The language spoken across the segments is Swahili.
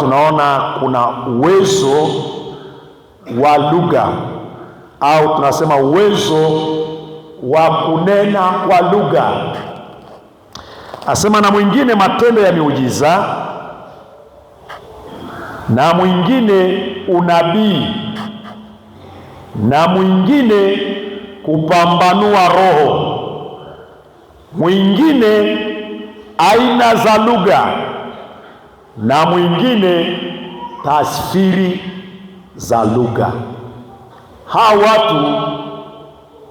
Tunaona kuna uwezo wa lugha au tunasema uwezo wa kunena kwa lugha. Asema na mwingine matendo ya miujiza, na mwingine unabii, na mwingine kupambanua roho, mwingine aina za lugha, na mwingine tafsiri za lugha. Hawa watu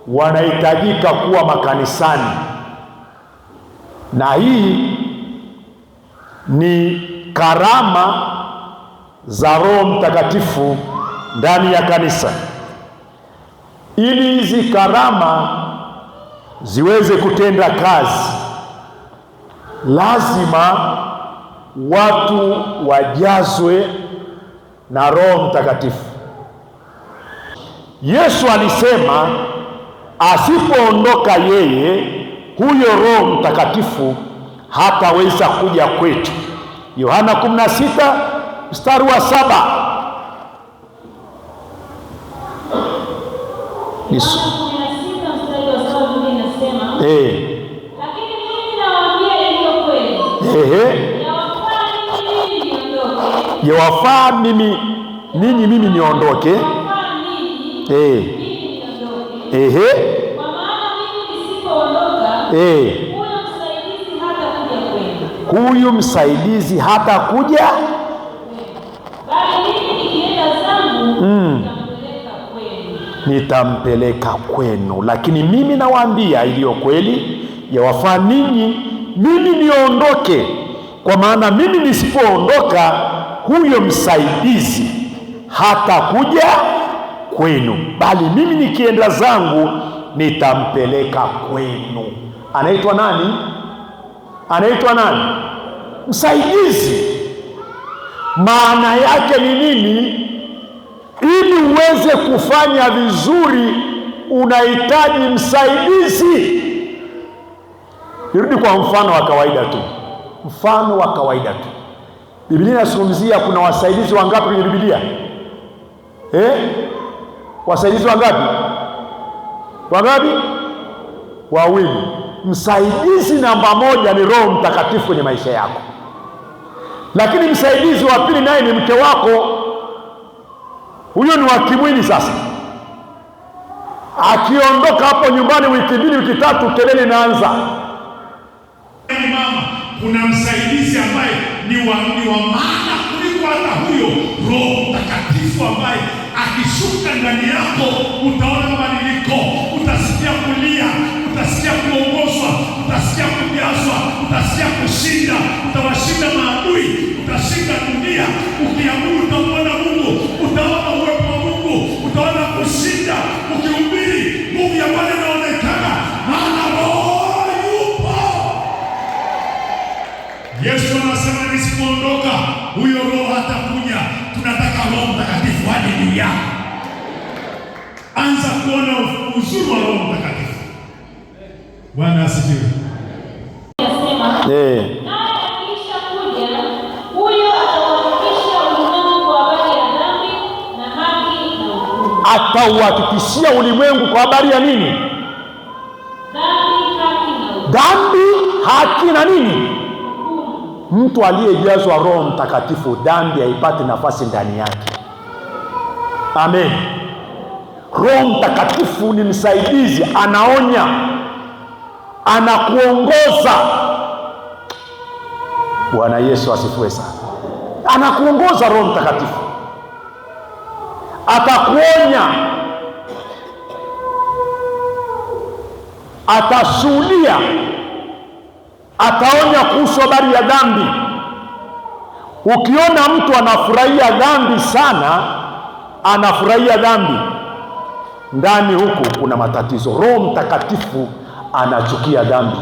wanahitajika kuwa makanisani, na hii ni karama za Roho Mtakatifu ndani ya kanisa. Ili hizi karama ziweze kutenda kazi, lazima watu wajazwe na Roho Mtakatifu. Yesu alisema asipoondoka yeye, huyo Roho Mtakatifu hataweza kuja kwetu. Yohana 16 mstari wa 7. Lakini mimi nawaambia yaliyo kweli. Yawafaa mimi niondoke. Kwa maana mimi nisipoondoka, huyu msaidizi hata kuja, bali mimi nikienda zangu nitampeleka kwenu. Lakini mimi nawaambia iliyo kweli, yawafaa ninyi mimi niondoke, kwa maana mimi nisipoondoka, huyo msaidizi hata kuja kwenu, bali mimi nikienda zangu nitampeleka kwenu. Anaitwa nani? Anaitwa nani? Msaidizi. Maana yake ni nini? Ili uweze kufanya vizuri unahitaji msaidizi. Nirudi kwa mfano wa kawaida tu. Mfano wa kawaida tu. Biblia inazungumzia kuna wasaidizi wangapi kwenye Biblia? Wasaidizi wangapi? Wangapi? Wawili. Msaidizi namba moja ni Roho Mtakatifu kwenye maisha yako. Lakini msaidizi wa pili naye ni mke wako. Huyo ni wa kimwili. Sasa akiondoka hapo nyumbani wiki mbili, wiki tatu, kelele inaanza. Mama, kuna msaidizi ambaye ni wa maana kuliko hata huyo Roho Mtakatifu, ambaye akishuka ndani yako utaona mabadiliko, utasikia kulia, utasikia kuongozwa, utasikia kujazwa, utasikia kushinda, utawashinda maadui, utashinda dunia. Ukiamuru utaona Mungu, utaona uwepo wa Mungu, utaona kushinda. Ukihubiri nguvu ya Bwana inaonekana, maana Roho yupo. Yesu anasema nisipoondoka, huyo Roho hatakuja. Tunataka Roho Mtakatifu aje juu yako. Anza kuona uzuri wa Roho Mtakatifu. Bwana asifiwe. Atauhakikishia ulimwengu kwa habari ya nini? Dhambi, haki na nini? Mtu aliyejazwa Roho Mtakatifu, dhambi haipati nafasi ndani yake. Amen. Roho Mtakatifu ni msaidizi, anaonya, anakuongoza. Bwana Yesu asifiwe sana. Anakuongoza Roho Mtakatifu, atakuonya, atashuhudia, ataonya kuhusu habari ya dhambi. Ukiona mtu anafurahia dhambi sana, anafurahia dhambi, ndani huku kuna matatizo. Roho Mtakatifu anachukia dhambi.